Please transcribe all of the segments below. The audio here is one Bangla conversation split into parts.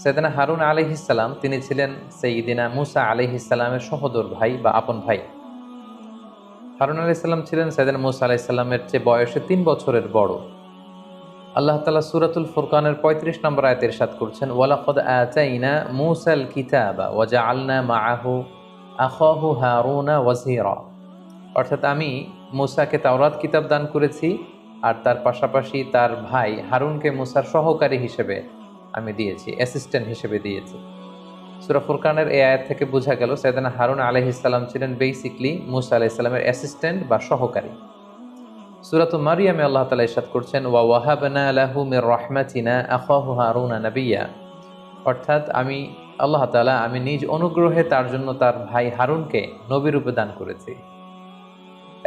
সাইয়েদনা হারুন আলাইহিস সালাম তিনি ছিলেন সাইয়্যিদিনা মুসা আলাইহিস সালামের সহোদর ভাই বা আপন ভাই। হারুন আলাইহিস সালাম ছিলেন সাইয়েদনা মুসা আলাইহিস সালামের চেয়ে বয়সে ৩ বছরের বড়। আল্লাহ তাআলা সূরাতুল ফুরকানের ৩৫ নম্বর আয়াতে ইরশাদ করছেন, ওয়ালাকাদ আতাইনা মূসাল কিতাবা ওয়া জাআলনা মাআহু আখাহু হারুনা ওয়াজিরা। অর্থাৎ আমি মূসাকে তাওরাত কিতাব দান করেছি আর তার পাশাপাশি তার ভাই হারুনকে মূসার সহকারী হিসেবে আমি দিয়েছি, অ্যাসিস্ট্যান্ট হিসেবে দিয়েছি। সূরা ফুরকানের এই আয়াত থেকে বোঝা গেল সাইয়েদনা হারুন আলাইহিস সালাম ছিলেন বেসিক্যালি মূসা আলাইহিস সালামের অ্যাসিস্ট্যান্ট বা সহকারী। সূরাতুল মারিয়ামে আল্লাহ তাআলা ইরশাদ করছেন, ওয়া ওয়াহাবনা লাহু মির রাহমাতিনা আখাহু হারুনা নাবিয়্যা। অর্থাৎ আল্লাহ তাআলা আমি নিজ অনুগ্রহে তার জন্য তার ভাই হারুনকে নবী রূপে দান করেছি।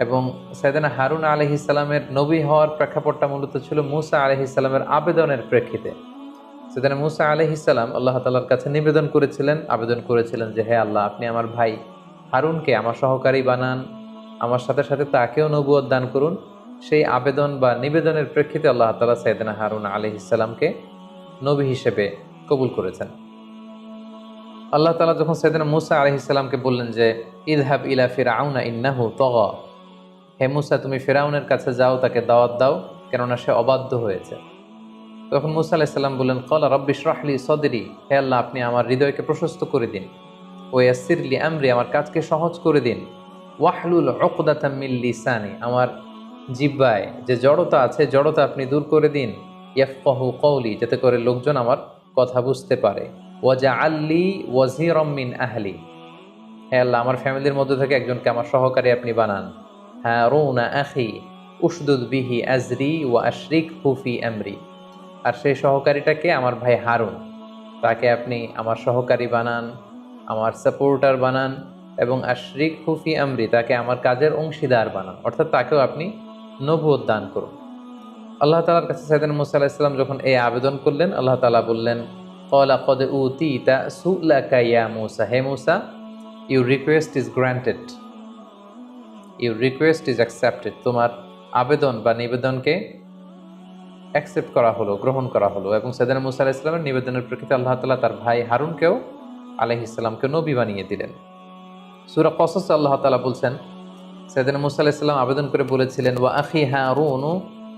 এবং সাইয়েদনা হারুন আলাইহিস সালামের নবী হওয়ার প্রেক্ষাপটটা মূলত ছিল মূসা আলাইহিস সালামের আবেদনের প্রেক্ষিতে। সাইয়েদনা মূসা আলাইহিস সালাম আল্লাহ তাআলার কাছে আবেদন করেছিলেন যে, হে আল্লাহ, আপনি আমার ভাই হারুনকে আমার সহকারী বানান, আমার সাথে সাথে তাকেও নবুয়ত দান করুন। সেই আবেদন বা নিবেদনের প্রেক্ষিতে আল্লাহ তাআলা সাইয়েদনা হারুন আলাইহিস সালামকে নবী হিসেবে কবুল করেছেন। আল্লাহ তাআলা যখন সাইয়েদনা মূসা আলাইহিস সালামকে বললেন যে, ইযহাব ইলা ফিরআউনা ইন্নাহু তাগা, হে মূসা তুমি ফিরআউনের কাছে যাও, তাকে দাওয়াত দাও, কেননা সে অবাধ্য হয়েছে। তখন মূসা আলাইহিস সালাম বললেন, ক্বালা রাব্বি ইশরাহ লি সাদরি, হে আল্লাহ আপনি আমার হৃদয়কে প্রশস্ত করে দিন। ওয়া ইয়াসসির লি আমরি, আমার কাজকে সহজ করে দিন। ওয়াহলুল উকদাতাম মিন লিসানি, আমার জিহ্বায় যে জড়তা আছে জড়তা আপনি দূর করে দিন। ইয়াফকাহু কওলি, যাতে করে লোকজন আমার কথা বুঝতে পারে। ওয়াজআল লি ওয়াজিরাম মিন আহলি, হে আল্লাহ আমার ফ্যামিলির মধ্যে থেকে একজনকে আমার সহকারী আপনি বানান। হারুনা আখি উশদুদ বিহি আজরি ওয়া আশরিকহু ফি আমরি, আর সেই সহকারীটাকে আমার ভাই হারুন, তাকে আপনি আমার সহকারী বানান, আমার সাপোর্টার বানান, এবং আশরিকহু ফি আমরি, তাকে আমার কাজের অংশীদার বানান, অর্থাৎ তাকেও আপনি নবুয়ত দান করুন। আল্লাহ তাআলার কাছে সাইয়েদনা মূসা আলাইহিস সালাম যখন এই আবেদন করলেন, আল্লাহ তাআলা বললেন, ক্বালা ক্বাদ উতিতা সু'লাকা ইয়া মূসা, হে মূসা, your request is granted, your request is accepted, তোমার আবেদন বা নিবেদনকে অ্যাকসেপ্ট করা হলো, গ্রহণ করা হলো। এবং সাইয়েদনা মূসা আলাইহিস সালামের নিবেদনের প্রেক্ষিতে আল্লাহ তাআলা তার ভাই হারুনকেও আলাইহিস সালামকে নবী বানিয়ে দিলেন। সূরা কসস আল্লাহ তাআলা বলছেন, সাইয়েদনা মূসা আলাইহিস সালাম আবেদন করে বলেছিলেন, ওয়া আখি হারুনু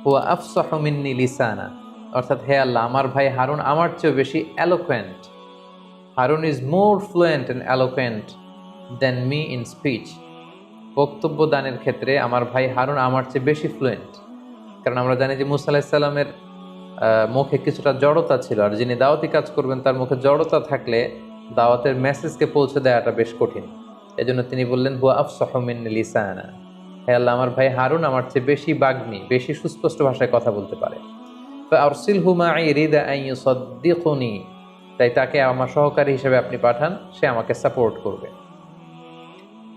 হুয়া আফসাহু মিন্নি লিসানা, অর্থাৎ হে আল্লাহ আমার ভাই হারুন আমার চেয়ে বেশি এলোকোয়েন্ট। হারুন is more fluent and eloquent than me in speech. বক্তব্য দানের ক্ষেত্রে আমার ভাই হারুন আমার চেয়ে বেশি ফ্লুয়েন্ট। কারণ আমরা জানি যে মূসা আলাইহিস সালামের মুখে কিছুটা জড়তা ছিল, আর যিনি দাওয়াতি কাজ করবেন তার মুখে জড়তা থাকলে দাওয়াতের মেসেজকে পৌঁছে দেওয়াটা বেশ কঠিন। এজন্য তিনি বললেন, হুয়া আফসাহু মিন্নি লিসানা, হে আল্লাহ আমার ভাই হারুন আমার চেয়ে বেশি বাগ্মী, বেশি সুস্পষ্ট ভাষায় কথা বলতে পারে। ফাআরসিলহু মাই রিদা আন ইউসাদ্দিকুনি, তাই তাকে আমার সহকারী হিসেবে আপনি পাঠান, সে আমাকে সাপোর্ট করবে।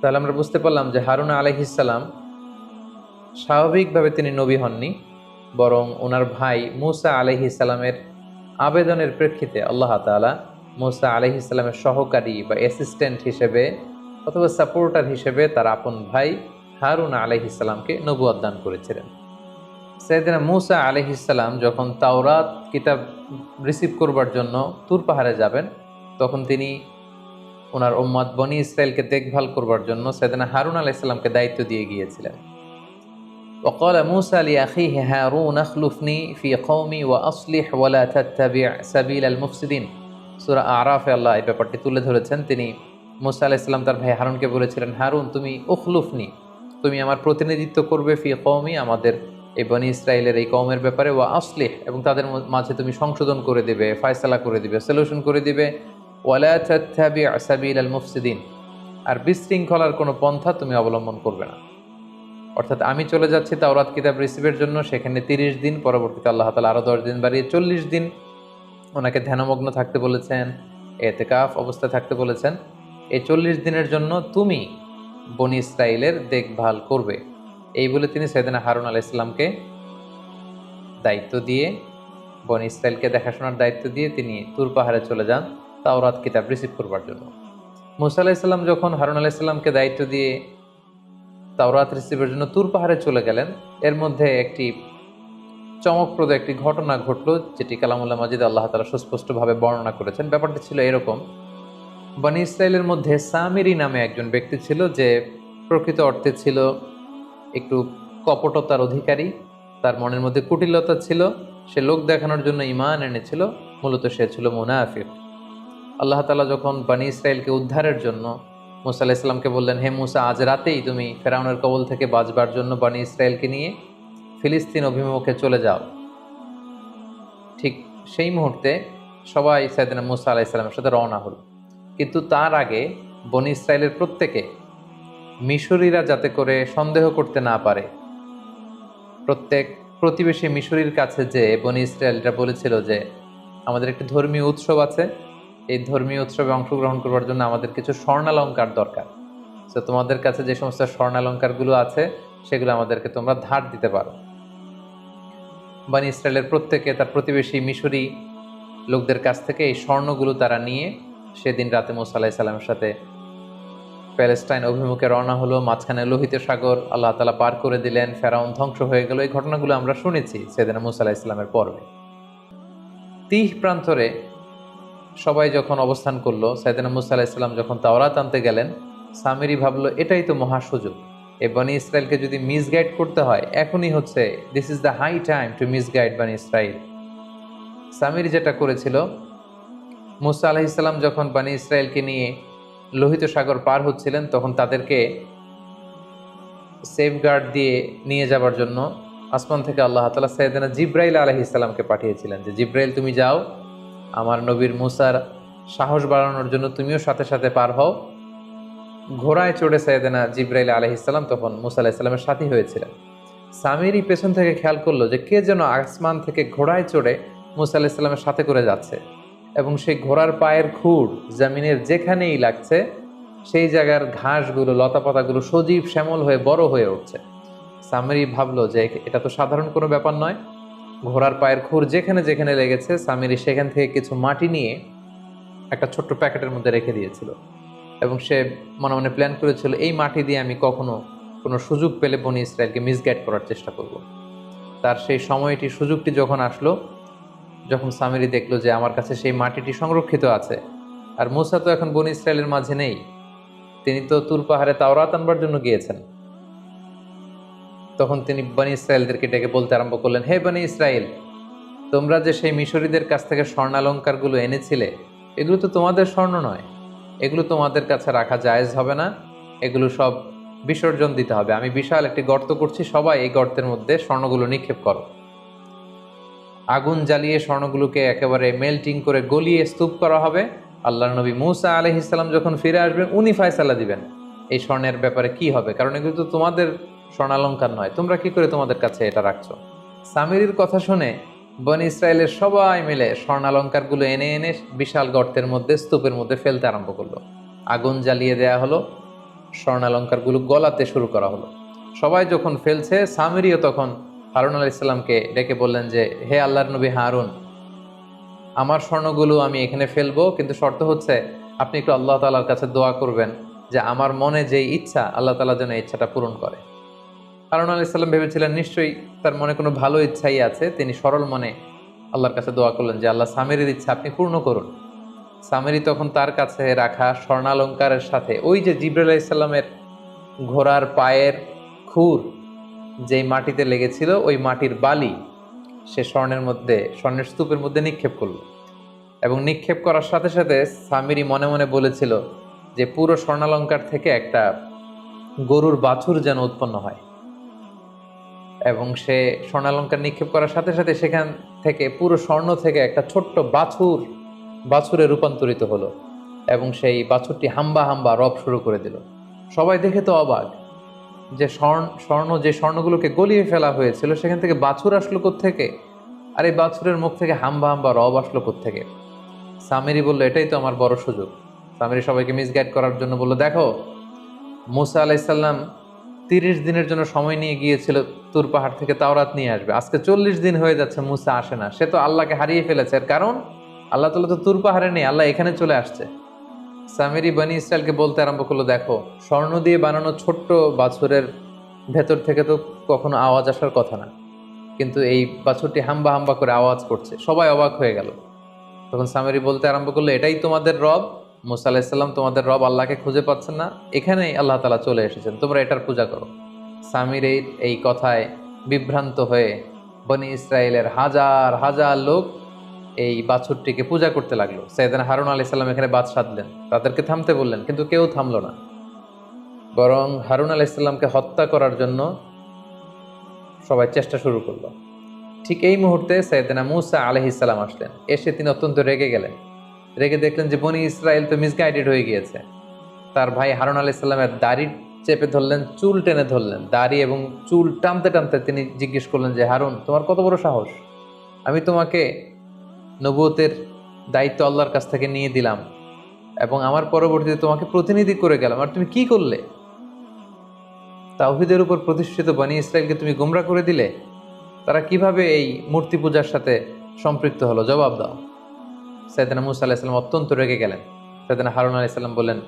তাহলে আমরা বুঝতে পারলাম যে হারুন আলাইহিস সালাম স্বাভাবিকভাবে তিনি নবী হননি, বরং ওনার ভাই মূসা আলাইহিস সালামের আবেদনের প্রেক্ষিতে আল্লাহ তাআলা মূসা আলাইহিস সালামের সহকারী বা অ্যাসিস্ট্যান্ট হিসেবে অথবা সাপোর্টার হিসেবে তার আপন ভাই হারুন আলাইহিস সালামকে নবুয়ত দান করেছিলেন। সাইয়েদনা মূসা আলাইহিস সালাম যখন তাওরাত কিতাব রিসিভ করবার জন্য তুর পাহাড়ে যাবেন, তখন তিনি ওনার উম্মত বনি ইসরাইলকে দেখভাল করবার জন্য সাইয়েদনা হারুন আলাইহিস সালামকে দায়িত্ব দিয়ে গিয়েছিলেন। وقال موسى لأخيه هارون اخلفني في قومي وأصلح ولا تتبع سبيل المفسدين। সূরা আরাফে আল্লাহ এই ব্যাপারটি তুলে ধরেছেন। তিনি মূসা আলাইহিস সালাম তার ভাই হারুনকে বলেছিলেন, হারুন তুমি উখলুফনি, তুমি আমার প্রতিনিধিত্ব করবে, ফি কওমি আমাদের এই বনি ইসরাইলের এই কওমের ব্যাপারে, ওয়া আসলিহ এবং তাদের মাঝে তুমি সংশোধন করে দিবে, ফয়সালা করে দিবে, সলিউশন করে দিবে, ওয়ালা তাত্তাবি সাবিলাল মুফসিদিন, আর বিশৃঙ্খলার কোনো পন্থা তুমি অবলম্বন করবে না। অর্থাৎ আমি চলে যাচ্ছি তাওরাত কিতাব রিসিভের জন্য, সেখানে 30 দিন, পরবর্তীতে আল্লাহ তাআলা আরো 10 দিন বাড়িয়ে 40 দিন ওনাকে ধ্যানমগ্ন থাকতে বলেছেন, ইতিকাফ অবস্থায় থাকতে বলেছেন। এই 40 দিনের জন্য তুমি বনি ইসরাইলের দেখভাল করবে, এই বলে তিনি সাইয়েদনা হারুন আলাইহিস সালামকে দায়িত্ব দিয়ে, বনি ইসরাইলকে দেখাশোনার দায়িত্ব দিয়ে তিনি তুর পাহাড়ে চলে যান তাওরাত কিতাব রিসিভ করবার জন্য। মূসা আলাইহিস সালাম যখন হারুন আলাইহিস সালামকে দায়িত্ব দিয়ে তাওরাত রিসিভের জন্য তুর পাহাড়ে চলে গেলেন, এর মধ্যে একটি চমকপ্রদ একটি ঘটনা ঘটলো, যেটি কালামুল্লাহ মাজিদ আল্লাহ তাআলা সুস্পষ্টভাবে বর্ণনা করেছেন। ব্যাপারটি ছিল এরকম: বনী ইসরায়েলের মধ্যে সামিরি নামে একজন ব্যক্তি ছিল, যে প্রকৃত অর্থে ছিল একটু কপটতার অধিকারী। তার মনের মধ্যে কুটিলতা ছিল, সে লোক দেখানোর জন্য ঈমান এনেছিল, মূলত সে ছিল মুনাফিক। আল্লাহ তাআলা যখন বনী ইসরায়েলকে উদ্ধারের জন্য মুসা আলাইহিস সালামকে বললেন, হে মুসা, আজ রাতেই তুমি ফেরাউনের কবল থেকে বাঁচবার জন্য বনী ইসরায়েলকে নিয়ে ফিলিস্তিন অভিমুখে চলে যাও, ঠিক সেই মুহূর্তে সবাই সাইয়েদনা মুসা আলাইহিস সালামের সাথে রওনা হল। কিন্তু তার আগে বনী ইসরায়েলের প্রত্যেকে মিশরীরা যাতে করে সন্দেহ করতে না পারে, প্রত্যেক প্রতিবেশী মিশরীর কাছে যে বনী ইসরায়েলরা বলেছিল যে আমাদের একটি ধর্মীয় উৎসব আছে, এই ধর্মীয় উৎসবে অংশগ্রহণ করবার জন্য আমাদের কিছু স্বর্ণালঙ্কার দরকার। তো তোমাদের কাছে যে সমস্ত স্বর্ণালঙ্কারগুলো আছে সেগুলো আমাদেরকে তোমরা ধার দিতে পারো। বনী ইসরায়েলের প্রত্যেকে তার প্রতিবেশী মিশরী লোকদের কাছ থেকে এই স্বর্ণগুলো তারা নিয়ে সেদিন রাতে মুসা আলাইহিস সালামের সাথে প্যালেস্টাইন অভিমুখে রওনা হলো। মাঝখানে লোহিত সাগর আল্লাহ তাআলা পার করে দিলেন, ফেরাউন ধ্বংস হয়ে গেল। এই ঘটনাগুলো আমরা শুনেছি সাইয়েদনা মুসা আলাইহিস সালামের পর্বে। তিহ প্রান্তরে সবাই যখন অবস্থান করলো, সাইয়েদনা মুসা আলাইহিস সালাম যখন তাওরাত আনতে গেলেন, সামিরি ভাবলো এটাই তো মহা সুযোগ, এই বনী ইসরায়েলকে যদি মিসগাইড করতে হয় এখনই হচ্ছে, this is the high time to misguide বনী ইসরায়েল। সামিরি যেটা করেছিল, মুসা আলাইহিস সালাম যখন বনী ইসরায়েলকে নিয়ে লোহিত সাগর পার হচ্ছিলেন, তখন তাদেরকে সেফগার্ড দিয়ে নিয়ে যাবার জন্য আসমান থেকে আল্লাহ তাআলা সাইয়েদনা জিব্রাইল আলাইহিস সালামকে পাঠিয়েছিলেন, যে জিব্রাইল তুমি যাও, আমার নবীর মুসার সাহস বাড়ানোর জন্য তুমিও সাথে সাথে পার হও। ঘোড়ায় চড়ে সাইয়েদনা জিব্রাইল আলাইহিস সালাম তখন মুসা আলাইহিস সালামের সাথী হয়েছিলেন। সামিরি পেছন থেকে খেয়াল করলো যে কে যেন আসমান থেকে ঘোড়ায় চড়ে মুসা আলাইহিস সালামের সাথে করে যাচ্ছে, এবং সেই ঘোড়ার পায়ের খুর জমিনের যেখানেই লাগছে সেই জায়গার ঘাসগুলো, লতাপাতাগুলো সজীব শ্যামল হয়ে বড় হয়ে উঠছে। সামিরি ভাবলো যে এটা তো সাধারণ কোনো ব্যাপার নয়। ঘোড়ার পায়ের খুর যেখানে যেখানে লেগেছে সামিরি সেখান থেকে কিছু মাটি নিয়ে একটা ছোট্ট প্যাকেটের মধ্যে রেখে দিয়েছিল, এবং সে মনে মনে প্ল্যান করেছিল এই মাটি দিয়ে আমি কখনো কোনো সুযোগ পেলে বনী ইসরায়েলকে মিসগাইড করার চেষ্টা করব। তার সেই সময়টি, সুযোগটি যখন আসলো, যখন সামিরি দেখলো যে আমার কাছে সেই মাটিটি সংরক্ষিত আছে, আর মুসা তো এখন বনী ইসরায়েলের মাঝে নেই, তিনি তো তুর পাহাড়ে তাওরাত আনবার জন্য গিয়েছেন, তখন তিনি বনী ইসরায়েলদেরকে ডেকে বলতে আরম্ভ করলেন, হে বনী ইসরায়েল, তোমরা যে সেই মিশরীদের কাছ থেকে স্বর্ণালঙ্কারগুলো এনেছিলে, এগুলো তো তোমাদের স্বর্ণ নয়, এগুলো তোমাদের কাছে রাখা জায়েজ হবে না, এগুলো সব বিসর্জন দিতে হবে। আমি বিশাল একটি গর্ত করছি, সবাই এই গর্তের মধ্যে স্বর্ণগুলো নিক্ষেপ করো। আগুন জ্বালিয়ে স্বর্ণগুলোকে একেবারে মেল্টিং করে গলিয়ে স্তূপ করা হবে। আল্লাহর নবী মুসা আলাইহিস সালাম যখন ফিরে আসবেন, উনি ফয়সালা দিবেন এই স্বর্ণের ব্যাপারে কি হবে, কারণ এগুলো তো তোমাদের স্বর্ণালঙ্কার নয়, তোমরা কি করে তোমাদের কাছে এটা রাখছো। সামিরির কথা শুনে বনী ইসরায়েলের সবাই মিলে স্বর্ণালঙ্কারগুলো এনে এনে বিশাল গর্তের মধ্যে, স্তূপের মধ্যে ফেলতে আরম্ভ করলো। আগুন জ্বালিয়ে দেয়া হলো, স্বর্ণালঙ্কারগুলো গলাতে শুরু করা হলো। সবাই যখন ফেলছে, সামিরিও তখন হারুন আলাইহিস সালামকে ডেকে বললেন যে হে আল্লাহর নবী হারুন, আমার স্বর্ণগুলো আমি এখানে ফেলবো, কিন্তু শর্ত হচ্ছে আপনি একটু আল্লাহ তাআলার কাছে দোয়া করবেন যে আমার মনে যেই ইচ্ছা, আল্লাহ তাআলা যেন এই ইচ্ছাটা পূরণ করে। হারুন আলাইহিস সালাম ভেবেছিলেন নিশ্চয়ই তার মনে কোনো ভালো ইচ্ছাই আছে। তিনি সরল মনে আল্লাহর কাছে দোয়া করলেন যে আল্লাহ, সামিরির ইচ্ছা আপনি পূর্ণ করুন। সামিরি তখন তার কাছে রাখা স্বর্ণালঙ্কারের সাথে ওই যে জিবরাইল আলাইহিস সালামের ঘোড়ার পায়ের খুর যেই মাটিতে লেগেছিল, ওই মাটির বালি সে স্বর্ণের স্তূপের মধ্যে নিক্ষেপ করলো। এবং নিক্ষেপ করার সাথে সাথে সামিরি মনে মনে বলেছিল যে পুরো স্বর্ণালঙ্কার থেকে একটা গরুর বাছুর যেন উৎপন্ন হয়, এবং সে স্বর্ণালঙ্কার নিক্ষেপ করার সাথে সাথে সেখান থেকে পুরো স্বর্ণ থেকে একটা ছোট্ট বাছুরে রূপান্তরিত হলো, এবং সেই বাছুরটি হাম্বা হাম্বা রব শুরু করে দিল। সবাই দেখে তো অবাক যে যে স্বর্ণগুলোকে গলিয়ে ফেলা হয়েছিল সেখান থেকে বাছুর আসলো কোত্থেকে, আর এই বাছুরের মুখ থেকে হাম্বা হাম্বা রব আসলো কোত্থেকে। সামিরি বলল এটাই তো আমার বড় সুযোগ। সামিরি সবাইকে মিসগাইড করার জন্য বলল, দেখো মুসা আলাইহিস সালাম 30 দিনের জন্য সময় নিয়ে গিয়েছিল তুর পাহাড় থেকে তাওরাত নিয়ে আসবে, আজকে 40 দিন হয়ে যাচ্ছে মুসা আসে না, সে তো আল্লাহকে হারিয়ে ফেলেছে। এর কারণ আল্লাহ তাআলা তো তুর পাহাড়ে নেই, আল্লাহ এখানে চলে আসছে। সামিরি বনী ইসরায়েলকে বলতে আরম্ভ করলো, দেখো স্বর্ণ দিয়ে বানানো ছোট্ট বাছুরের ভেতর থেকে তো কখনো আওয়াজ আসার কথা না, কিন্তু এই বাছুরটি হাম্বা হাম্বা করে আওয়াজ করছে, সবাই অবাক হয়ে গেল। তখন সামিরি বলতে আরম্ভ করলো, এটাই তোমাদের রব? মুসা আলাহিসাল্লাম তোমাদের রব আল্লাহকে খুঁজে পাচ্ছেন না? এখানেই আল্লাহ তাআলা চলে এসেছেন, তোমরা এটার পূজা করো। সামিরের এই কথায় বিভ্রান্ত হয়ে বনি ইসরায়েলের হাজার হাজার লোক এই বাছুরটিকে পূজা করতে লাগলো। সাইয়েদনা হারুন আলাইহিস সালাম এখানে বাদ সাধলেন, তাদেরকে থামতে বললেন, কিন্তু কেউ থামলো না, বরং হারুন আলাইহিস সালামকে হত্যা করার জন্য সবাই চেষ্টা শুরু করলো। ঠিক এই মুহূর্তে সাইয়েদনা মূসা আলাইহিস সালাম আসলেন। এসে তিনি অত্যন্ত রেগে গেলেন। রেগে দেখলেন যে বনি ইসরায়েল তো মিসগাইডেড হয়ে গিয়েছে। তার ভাই হারুন আলাইহিস সালামের দাড়ি চেপে ধরলেন, চুল টেনে ধরলেন। দাড়ি এবং চুল টানতে টানতে তিনি জিজ্ঞেস করলেন যে, হারুন, তোমার কত বড় সাহস? আমি তোমাকে নবুয়তের দায়িত্ব আল্লাহর কাছ থেকে নিয়ে দিলাম এবং আমার পরবর্তীতে তোমাকে প্রতিনিধি করে গেলাম, আর তুমি কি করলে? তাওহীদের উপর প্রতিষ্ঠিত বনি ইসরায়েলকে তুমি গোমরা করে দিলে। তারা কিভাবে এই মূর্তি পূজার সাথে সম্পৃক্ত হলো? জবাব দাও। সাইয়েদনা মূসা আলাইহিস সালাম অত্যন্ত রেগে গেলেন। সাইয়েদনা হারুন আলাইহিস সালাম বললেন,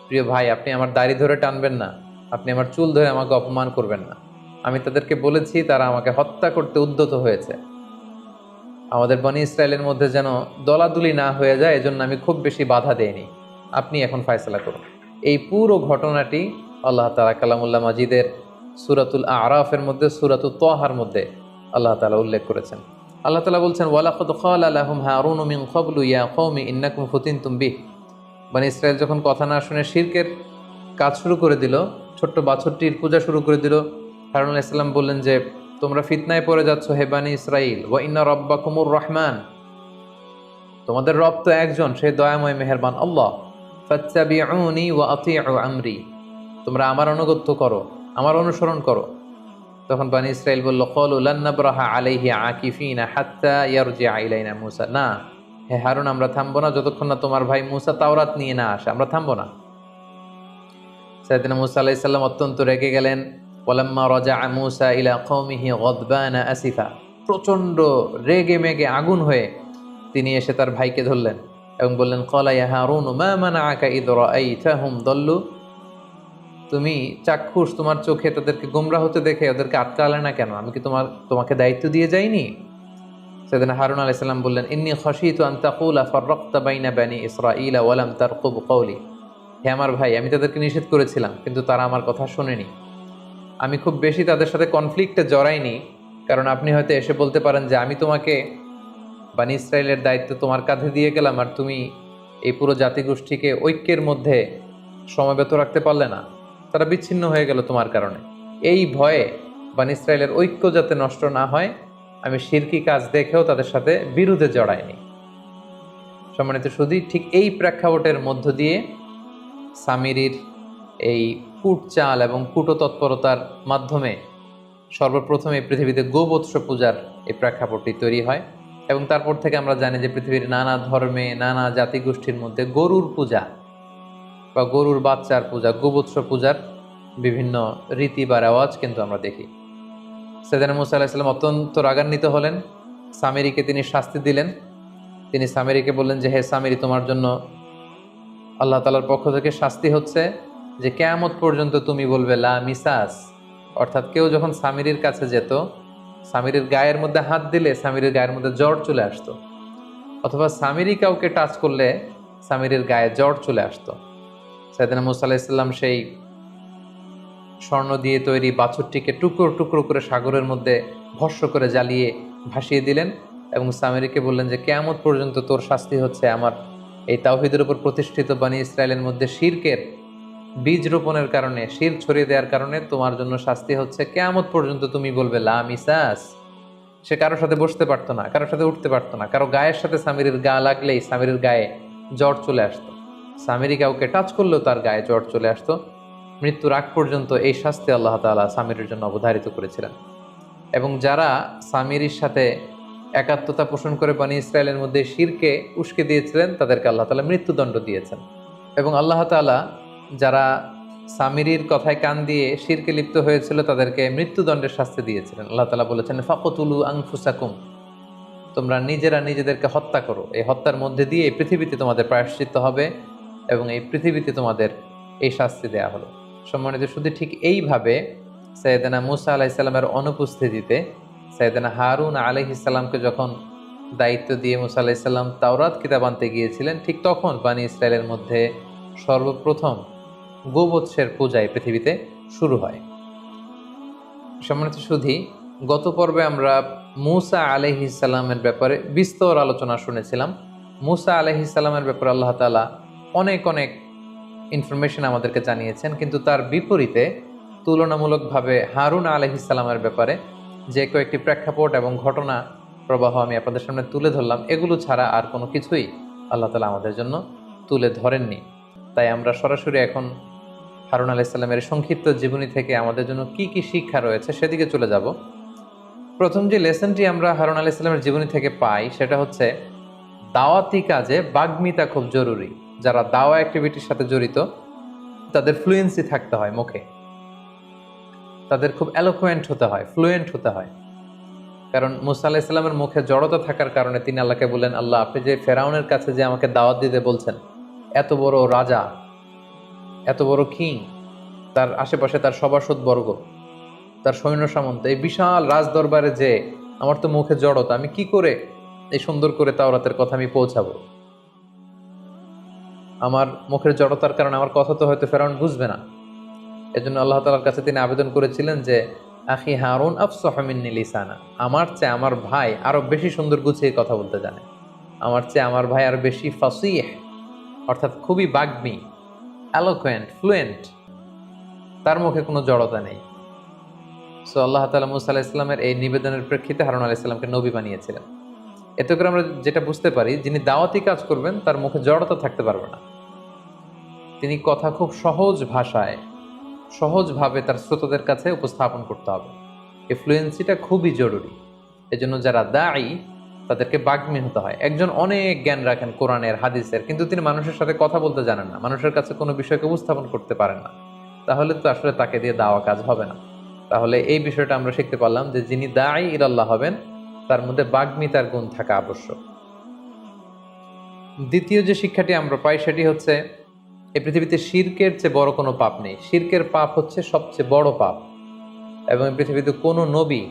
প্রিয় ভাই, আপনি আমার দাড়ি ধরে টানবেন না, আপনি আমার চুল ধরে আমাকে অপমান করবেন না। আমি তাদেরকে বলেছি, তারা আমাকে হত্যা করতে উদ্যত হয়েছে। আমাদের বনি ইসরায়েলের মধ্যে যেন দলাদুলি না হয়ে যায়, এজন্য আমি খুব বেশি বাধা দেইনি। আপনি এখন ফয়সালা করুন। এই পুরো ঘটনাটি আল্লাহ তাআলা কালামুল্লাহ মাজিদের সূরাতুল আরাফের মধ্যে, সূরাতুত তাহার মধ্যে আল্লাহ তাআলা উল্লেখ করেছেন। আল্লাহ তাআলা বলছেন, ওয়ালাকাদ ক্বালা লাহুম হারুনু মিন ক্বাবলু ইয়া কওমি ইন্নাকুম ফুতিনতুম বিহ। বনি ইসরায়েল যখন কথা না শুনে শিরকের কাজ শুরু করে দিল, ছোট্ট বাছুরটির পূজা শুরু করে দিল, হারুন আলাইহিস সালাম বললেন যে, তোমরা ফিতনায় পড়ে যাচ্ছ হে বানি ইসরাইল, ওয়া ইন্না রাব্বাকুমুর রহমান, তোমাদের রব তো একজন, সে দয়াময় মেহেরবান আল্লাহ। ফাত্তাবিউনি ওয়া আতিউ আমরি, তোমরা আমার আনুগত্য করো, আমার অনুসরণ করো। তখন বানি ইসরাইল বলল, ক্বালু লান নাবরাহা আলাইহি আকিফিনা হাত্তা ইয়ারজিআ ইলাইনা মূসা, না হে হারুন, আমরা থামবো না যতক্ষণ না তোমার ভাই মূসা তাওরাত নিয়ে না আসে, আমরা থামবো না। সাইয়েদনা মূসা আলাইহিস সালাম অত্যন্ত রেগে গেলেন। ওয়ালাম্মা রাজাআ মূসা ইলা কওমিহি গাদবানা আসিফা, প্রচন্ড রেগে মেগে আগুন হয়ে তিনি এসে তার ভাইকে ধরলেন এবং বললেন, ক্বালা ইয়া হারুন মা মানাআকা ইয রাআইতাহুম দাল্লু, তুমি চাক্ষুষ, তোমার চোখে তাদেরকে গোমরা হতে দেখে ওদেরকে আটকালে না কেন? আমি কি তোমাকে দায়িত্ব দিয়ে যাইনি? সাইয়েদনা হারুন আলাইহিস সালাম বললেন, ইন্নী খাশীতু আন তাকুলা ফাররাকতা বাইনা বানি ইসরাঈলা ওয়া লাম তারকুব কওলি, হে আমার ভাই, আমি তাদেরকে নিষেধ করেছিলাম কিন্তু তারা আমার কথা শোনেনি। আমি খুব বেশি তাদের সাথে কনফ্লিক্টে জড়াইনি, কারণ আপনি হয়তো এসে বলতে পারেন যে আমি তোমাকে বানি ইসরায়েলের দায়িত্ব তোমার কাঁধে দিয়ে গেলাম আর তুমি এই পুরো জাতিগোষ্ঠীকে ঐক্যের মধ্যে সমবেত রাখতে পারলে না, তারা বিচ্ছিন্ন হয়ে গেল তোমার কারণে। এই ভয়ে বানি ইসরায়েলের ঐক্য যাতে নষ্ট না হয়, আমি শিরকি কাজ দেখেও তাদের সাথে বিরোধে জড়াইনি। সম্মানিত সুধী, ঠিক এই প্রেক্ষাপটের মধ্য দিয়ে সামিরির এই কূটচাল এবং কূটতৎপরতার মাধ্যমে সর্বপ্রথম এই পৃথিবীতে গোবৎস পূজার এই প্রেক্ষাপটটি তৈরি হয় এবং তারপর থেকে আমরা জানি যে পৃথিবীর নানা ধর্মে, নানা জাতিগোষ্ঠীর মধ্যে গরুর পূজা বা গরুর বাচ্চার পূজা, গোবৎস পূজার বিভিন্ন রীতি বা রেওয়াজ কিন্তু আমরা দেখি। সাইয়েদনা মূসা আলাইহিস সালাম অত্যন্ত রাগান্বিত হলেন। সামিরিকে তিনি শাস্তি দিলেন। তিনি সামিরিকে বললেন যে, হে সামিরি, তোমার জন্য আল্লাহ তাআলার পক্ষ থেকে শাস্তি হচ্ছে যে কিয়ামত পর্যন্ত তুমি বলবে লা মিসাস, অর্থাৎ কেউ যখন সামিরির কাছে যেত, সামিরির গায়ের মধ্যে হাত দিলে সামিরির গায়ের মধ্যে জ্বর চলে আসতো, অথবা সামিরি কাউকে টাচ করলে সামিরির গায়ে জ্বর চলে আসতো। সাইয়েদনা মূসা আলাইহিস সালাম সেই স্বর্ণ দিয়ে তৈরি বাছুরটিকে টুকরো টুকরো করে সাগরের মধ্যে ভস্ম করে জ্বালিয়ে ভাসিয়ে দিলেন এবং সামিরিকে বললেন যে কিয়ামত পর্যন্ত তোর শাস্তি হচ্ছে আমার এই তাওহীদের উপর প্রতিষ্ঠিত বানি ইসরায়েলের মধ্যে শিরকের বীজ রোপণের কারণে, শির ছড়িয়ে দেওয়ার কারণে তোমার জন্য শাস্তি হচ্ছে, কিয়ামত পর্যন্ত তুমি বলবে লা মিসাস। সে কারোর সাথে বসতে পারতো না, কারোর সাথে উঠতে পারতো না, কারো গায়ের সাথে সামিরির গা লাগলেই সামিরির গায়ে জ্বর চলে আসতো, সামিরি কাউকে টাচ করলেও তার গায়ে জ্বর চলে আসতো। মৃত্যুর আগ পর্যন্ত এই শাস্তি আল্লাহ তাআলা সামিরির জন্য অবধারিত করেছিলেন। এবং যারা সামিরির সাথে একাত্মতা পোষণ করে বানি ইসরায়েলের মধ্যে শিরকে উস্কে দিয়েছিলেন, তাদেরকে আল্লাহ তাআলা মৃত্যুদণ্ড দিয়েছেন। এবং আল্লাহ তাআলা যারা সামিরির কথায় কান দিয়ে শিরকে লিপ্ত হয়েছিল তাদেরকে মৃত্যুদণ্ডের শাস্তি দিয়েছিলেন। আল্লাহ তাআলা বলেছেন, ফাকতুলু আনফুসাকুম, তোমরা নিজেরা নিজেদেরকে হত্যা করো, এই হত্যার মধ্যে দিয়ে এই পৃথিবীতে তোমাদের প্রায়শ্চিত্ত হবে এবং এই পৃথিবীতে তোমাদের এই শাস্তি দেয়া হলো। সম্মানিত শুধু ঠিক এইভাবে সাইয়েদনা মূসা আলাইহিস সালামের অনুপস্থিতিতে সাইয়েদনা হারুন আলাইহিস সালামকে যখন দায়িত্ব দিয়ে মুসা আলাইহিস সালাম তাওরাত কিতাব আনতে গিয়েছিলেন, ঠিক তখন বানি ইসরায়েলের মধ্যে সর্বপ্রথম গোবৎসের পূজায় পৃথিবীতে শুরু হয়। সম্মানিত সুধী, গত পর্বে আমরা মুসা আলাইহিস সালামের ব্যাপারে বিস্তর আলোচনা শুনেছিলাম। মুসা আলাইহিস সালামের ব্যাপারে আল্লাহ তাআলা অনেক অনেক ইনফরমেশন আমাদেরকে জানিয়েছেন, কিন্তু তার বিপরীতে তুলনামূলকভাবে হারুন আলাইহিস সালামের ব্যাপারে যে কয়েকটি প্রেক্ষাপট এবং ঘটনা প্রবাহ আমি আপনাদের সামনে তুলে ধরলাম, এগুলো ছাড়া আর কোনো কিছুই আল্লাহ তাআলা আমাদের জন্য তুলে ধরেননি। তাই আমরা সরাসরি এখন হারুন আলাইহিস সালামের সংক্ষিপ্ত জীবনী থেকে আমাদের জন্য কি কি শিক্ষা রয়েছে সেদিকে চলে যাব। প্রথম যে লেসনটি আমরা হারুন আলাইহিস সালামের জীবনী থেকে পাই সেটা হচ্ছে দাওয়াতি কাজে বাগ্মিতা খুব জরুরি। যারা দাওয়া অ্যাক্টিভিটির সাথে জড়িত তাদের ফ্লুয়েন্সি থাকতে হয় মুখে, তাদের খুব এলোকুয়েন্ট হতে হয়, ফ্লুয়েন্ট হতে হয়। কারণ মুসা আলাইহিস সালামের মুখে জড়তা থাকার কারণে তিনি আল্লাহকে বললেন, আল্লাহ আপনি যে ফেরাউনের কাছে যে আমাকে দাওয়াত দিতে বলছেন, এত বড় রাজা, এত বড় কিং, তার আশেপাশে তার সভাসদ বর্গ, তার সৈন্য সামন্ত, এই বিশাল রাজ দরবারে যে আমার তো মুখে জড়তা, আমি কি করে এই সুন্দর করে তাওরাতের কথা আমি পৌঁছাবো? আমার মুখের জড়তার কারণে আমার কথা তো হয়তো ফেরাউন বুঝবে না। এজন্য আল্লাহ তাআলার কাছে তিনি আবেদন করেছিলেন যে আখি হারুন আফসাহু মিন্নি লিসানা, আমার চেয়ে আমার ভাই আরো বেশি সুন্দর গুছিয়ে কথা বলতে জানে, আমার চেয়ে আমার ভাই আরো বেশি ফাসিহ, অর্থাৎ খুবই বাগ্মী, এলোকুয়েন্ট, ফ্লুয়েন্ট, তার মুখে কোনো জড়তা নেই। সো আল্লাহ তাআলা মুসা আলাইহিস সালামের এই নিবেদনের প্রেক্ষিতে হারুন আলাইহিস সালামকে নবী বানিয়েছিলেন। এতে করে আমরা যেটা বুঝতে পারি, যিনি দাওয়াতি কাজ করবেন তার মুখে জড়তা থাকতে পারবে না। তিনি কথা খুব সহজ ভাষায়, সহজভাবে তার শ্রোতাদের কাছে উপস্থাপন করতে হবে। এই ফ্লুয়েন্সিটা খুবই জরুরি। এজন্য যারা দায়ী তাদেরকে বাগ্মী হতে হয়। একজন অনেক জ্ঞান রাখেন কোরআনের, হাদিসের, কিন্তু তিনি মানুষের সাথে কথা বলতে জানেন না, মানুষের কাছে কোনো বিষয়কে উপস্থাপন করতে পারেন না, তাহলে তো আসলে তাকে দিয়ে দাওয়া কাজ হবে না। তাহলে এই বিষয়টা আমরা শিখতে পারলাম যে যিনি দায়ী ইলাল্লাহ হবেন তার মধ্যে বাগ্মিতার গুণ থাকা আবশ্যক। দ্বিতীয় যে শিক্ষাটি আমরা পাই সেটি হচ্ছে এই পৃথিবীতে শিরকের চেয়ে বড় কোনো পাপ নেই। শিরকের পাপ হচ্ছে সবচেয়ে বড় পাপ, এবং এই পৃথিবীতে কোনো নবী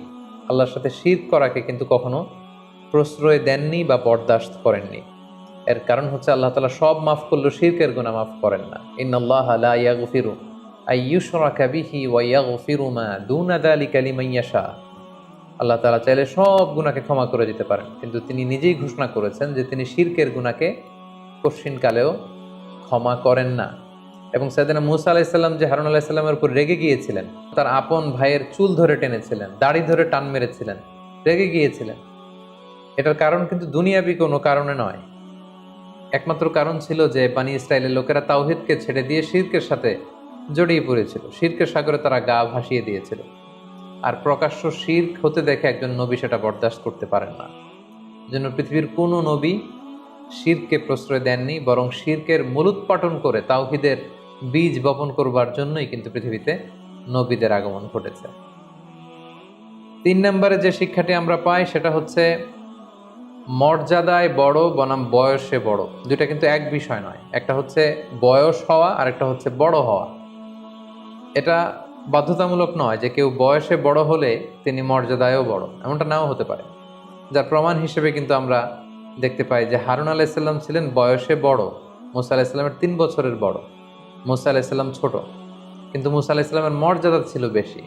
আল্লাহর সাথে শিরক করাকে কিন্তু কখনো প্রশ্রয় দেননি বা বরদাস্ত করেননি। এর কারণ হচ্ছে আল্লাহ তাআলা সব মাফ করলেও শিরকের গুনাহ মাফ করেন না। ইন্নাল্লাহা লা ইয়াগফিরু আইয়ুশরাকা বিহি ওয়া ইয়াগফিরু মা দুনা যালিকা লিমান ইয়াশা। আল্লাহ তাআলা চাইলে সব গুনাহকে ক্ষমা করে দিতে পারেন, কিন্তু তিনি নিজেই ঘোষণা করেছেন যে তিনি শিরকের গুনাহকে কঠিনকালেও ক্ষমা করেন না। এবং সাইয়েদনা মুসা আলাইহিস সালাম যে হারুন আলাইহিস সালামের উপর রেগে গিয়েছিলেন, তার আপন ভাইয়ের চুল ধরে টেনেছিলেন, দাড়ি ধরে টান মেরেছিলেন, রেগে গিয়েছিলেন, এটার কারণ কিন্তু দুনিয়াবি কোনো কারণে নয়। একমাত্র কারণ ছিল যে বানি ইসরায়েলের লোকেরা তাওহীদকে ছেড়ে দিয়ে শিরকের সাথে জড়িয়ে পড়েছিল, শিরকের সাগরে তারা গা ভাসিয়ে দিয়েছিল। আর প্রকাশ্য শিরক হতে দেখে একজন নবী সেটা বরদাস্ত করতে পারেন না। জন্য পৃথিবীর কোনো নবী শিরককে প্রশ্রয় দেননি, বরং শিরকের মূলোৎপাটন করে তাওহীদের বীজ বপন করবার জন্যই কিন্তু পৃথিবীতে নবীদের আগমন ঘটেছে। 3 নম্বরে যে শিক্ষাটি আমরা পাই সেটা হচ্ছে মর্যাদায় বড় বনাম বয়সে বড়, দুইটা কিন্তু এক বিষয় নয়। একটা হচ্ছে বয়স হওয়া আর একটা হচ্ছে বড় হওয়া। এটা বাধ্যতামূলক নয় যে কেউ বয়সে বড় হলে তিনি মর্যাদায়ও বড়, এমনটা নাও হতে পারে। যার প্রমাণ হিসেবে কিন্তু আমরা দেখতে পাই যে হারুন আলাইহিস সালাম ছিলেন বয়সে বড়, মুসা আলাইহিস সালামের 3 বছরের বড়। মুসা আলাইহিস সালাম ছোট, কিন্তু মুসা আলাইহিস সালামের মর্যাদা ছিল বেশি।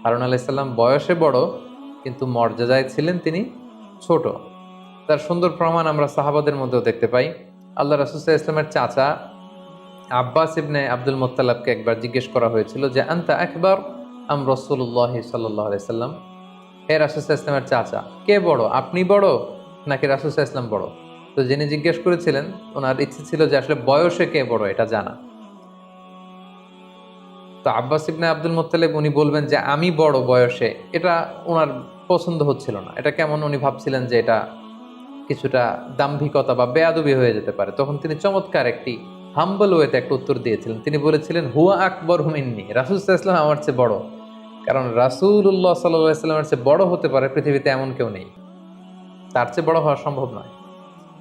হারুন আলাইহিস সালাম বয়সে বড়, কিন্তু মর্যাদায় ছিলেন তিনি ছোট। তার সুন্দর প্রমাণ আমরা সাহাবাদের মধ্যেও দেখতে পাই। আল্লাহ রাসূল সাল্লাল্লাহু আলাইহি ওয়াসাল্লামের চাচা আব্বাস ইবনে আব্দুল মুত্তালিবকে একবার জিজ্ঞেস করা হয়েছিল যে আনতা আকবার আম রাসূলুল্লাহ সাল্লাল্লাহু আলাইহি ওয়াসাল্লাম, হে রাসূল সাল্লাল্লাহু আলাইহি ওয়াসাল্লামের চাচা, কে বড়, আপনি বড় নাকি রাসূল সাল্লাল্লাহু আলাইহি ওয়াসাল্লাম বড়? তো যিনি জিজ্ঞেস করেছিলেন ওনার ইচ্ছে ছিল যে আসলে বয়সে কে বড় এটা জানা। তো আব্বাস ইবনে আব্দুল মুত্তালিব উনি বলবেন যে আমি বড় বয়সে, এটা ওনার পছন্দ হচ্ছিল না। এটা কেমন, উনি ভাবছিলেন যে এটা কিছুটা দাম্ভিকতা বা বেয়াদবি হয়ে যেতে পারে। তখন তিনি চমৎকার একটি হাম্বল ওয়েতে একটা উত্তর দিয়েছিলেন। তিনি বলেছিলেন হুয়া আকবর মিন্নি, রাসূল সাল্লাল্লাহু আলাইহি ওয়াসাল্লাম আমার চেয়ে বড়। কারণ রাসূলুল্লাহ সাল্লাল্লাহু আলাইহি ওয়াসাল্লামের চেয়ে বড় হতে পারে পৃথিবীতে এমন কেউ নেই, তার চেয়ে বড় হওয়া সম্ভব নয়।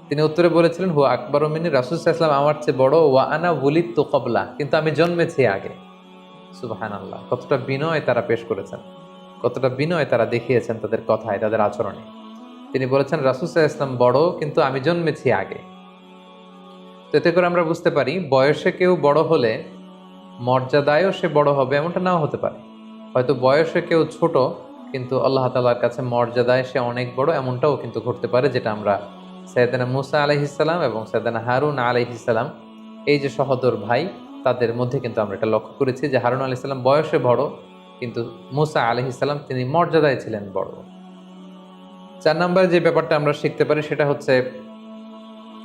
তিনি উত্তরে বলেছিলেন হুয়া আকবর মিন্নি, রাসূল সাল্লাল্লাহু আলাইহি ওয়াসাল্লাম আমার চেয়ে বড়, ওয়া আনা ওয়ালিদতু ক্বাবলা, কিন্তু আমি জন্মেছি আগে। সুবহানাল্লাহ, কতটা বিনয় তারা পেশ করেছেন। কতটা বিনয় তারা দেখিয়েছেন তাদের কথায়, তাদের আচরণে। তিনি বলেছেন রাসূল সাল্লাল্লাহু আলাইহি ওয়াসাল্লাম বড়, কিন্তু আমি জন্মেছি আগে। তো এতে করে আমরা বুঝতে পারি বয়সে কেউ বড় হলে মর্যাদায়ও সে বড় হবে এমনটা নাও হতে পারে। হয়তো বয়সে কেউ ছোট, কিন্তু আল্লাহ তাআলার কাছে মর্যাদায় সে অনেক বড়, এমনটাও কিন্তু ঘটতে পারে, যেটা আমরা সাইয়েদনা মূসা আলাইহিস সালাম এবং সাইয়েদনা হারুন আলাইহিস সালাম, এই যে সহোদর ভাই, তাদের মধ্যে কিন্তু আমরা এটা লক্ষ্য করেছি যে হারুন আলাইহিস সালাম বয়সে বড়, কিন্তু মূসা আলাইহিস সালাম তিনি মর্যাদায় ছিলেন বড়। ৪ নম্বরে যে ব্যাপারটা আমরা শিখতে পারি সেটা হচ্ছে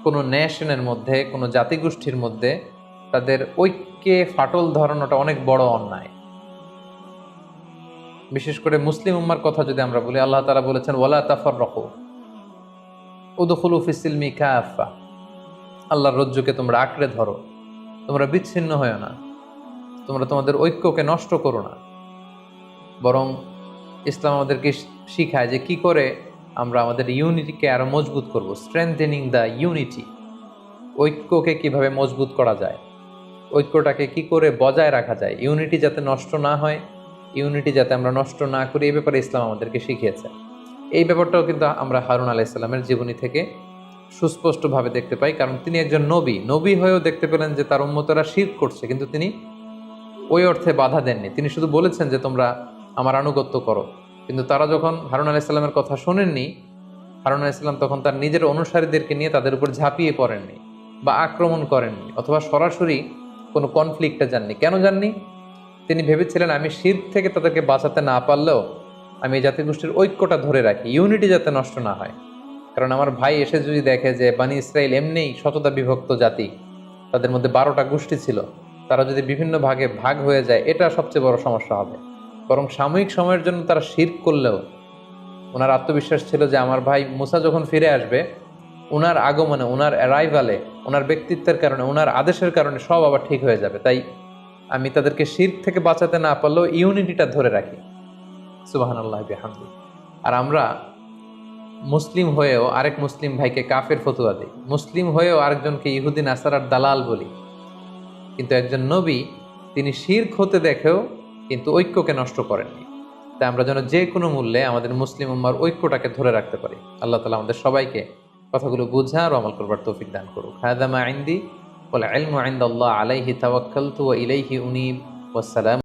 কোনো নেশনের মধ্যে, কোনো জাতিগোষ্ঠীর মধ্যে তাদের ঐক্যে ফাটল ধরানোটা অনেক বড় অন্যায়। বিশেষ করে মুসলিম উম্মার কথা যদি আমরা বলি, আল্লাহ তাআলা বলেছেন ওয়ালা তাফাররাকু উদখুলু ফিস সিলমি কাফা, আল্লাহর রজ্জুকে তোমরা আঁকড়ে ধরো, তোমরা বিচ্ছিন্ন হয়ো না, তোমরা তোমাদের ঐক্যকে নষ্ট করো না। বরং ইসলাম আমাদেরকে শিখায় যে কি করে আমরা আমাদের ইউনিটিকে আরো মজবুত করব, স্ট্রেংথেনিং দ্য ইউনিটি। ঐক্যকে কিভাবে মজবুত করা যায়, ঐক্যটাকে কি করে বজায় রাখা যায়, ইউনিটি যাতে নষ্ট না হয়, ইউনিটি যাতে আমরা নষ্ট না করি, এই ব্যাপারে ইসলাম আমাদেরকে শিখিয়েছে। এই ব্যাপারটাও কিন্তু আমরা হারুন আলাইহিস সালামের জীবনী থেকে সুস্পষ্টভাবে দেখতে পাই, কারণ তিনি একজন নবী হয়েও দেখতে পেলেন যে তার উম্মতরা শিরক করছে, কিন্তু তিনি ওই অর্থে বাধা দেননি। তিনি শুধু বলেছেন যে তোমরা আমার আনুগত্য করো, কিন্তু তারা যখন হারুন আলাইহিস সালামের কথা শোনেননি, হারুন আলাইহিস সালাম তখন তার নিজের অনুসারীদেরকে নিয়ে তাদের উপর ঝাঁপিয়ে পড়েননি বা আক্রমণ করেননি, অথবা সরাসরি কোনো কনফ্লিক্টে যাননি। কেন যাননি? তিনি ভেবেছিলেন আমি শিরক থেকে তাদেরকে বাঁচাতে না পারলেও আমি এই জাতিগোষ্ঠীর ঐক্যটা ধরে রাখি, ইউনিটি যাতে নষ্ট না হয়। কারণ আমার ভাই এসে যদি দেখে যে বানি ইসরাইল এমনিই শততা বিভক্ত জাতি, তাদের মধ্যে 12টা গোষ্ঠী ছিল, তারা যদি বিভিন্ন ভাগে ভাগ হয়ে যায়, এটা সবচেয়ে বড় সমস্যা হবে। বরং সাময়িক সময়ের জন্য তারা শিরক করলেও ওনার আত্মবিশ্বাস ছিল যে আমার ভাই মুসা যখন ফিরে আসবে, ওনার আগমনে, ওনার অ্যারাইভালে, ওনার ব্যক্তিত্বের কারণে, ওনার আদেশের কারণে সব আবার ঠিক হয়ে যাবে। তাই আমি তাদেরকে শিরক থেকে বাঁচাতে না পারলেও ইউনিটিটা ধরে রাখি। সুবহানাল্লাহ বিহামদি। আর আমরা মুসলিম হয়েও আরেক মুসলিম ভাইকে কাফের ফতোয়া দিই, মুসলিম হয়েও আরেকজনকে ইহুদি নাসারার দালাল বলি। কিন্তু একজন নবী, তিনি শিরক হতে দেখেও কিন্তু ঐক্যকে নষ্ট করেননি। তাই আমরা যেন যে কোনো মূল্যে আমাদের মুসলিম উম্মার ঐক্যটাকে ধরে রাখতে পারি। আল্লাহ তাআলা আমাদের সবাইকে কথাগুলো বুঝা আর আমল করবার তৌফিক দান করুক। হাযা মা ইনদি ওয়াল ইলমু ইনদাল্লাহ আলাইহি তাওয়াক্কালতু ওয়া ইলাইহি উনীব। ওয়াসসালাম।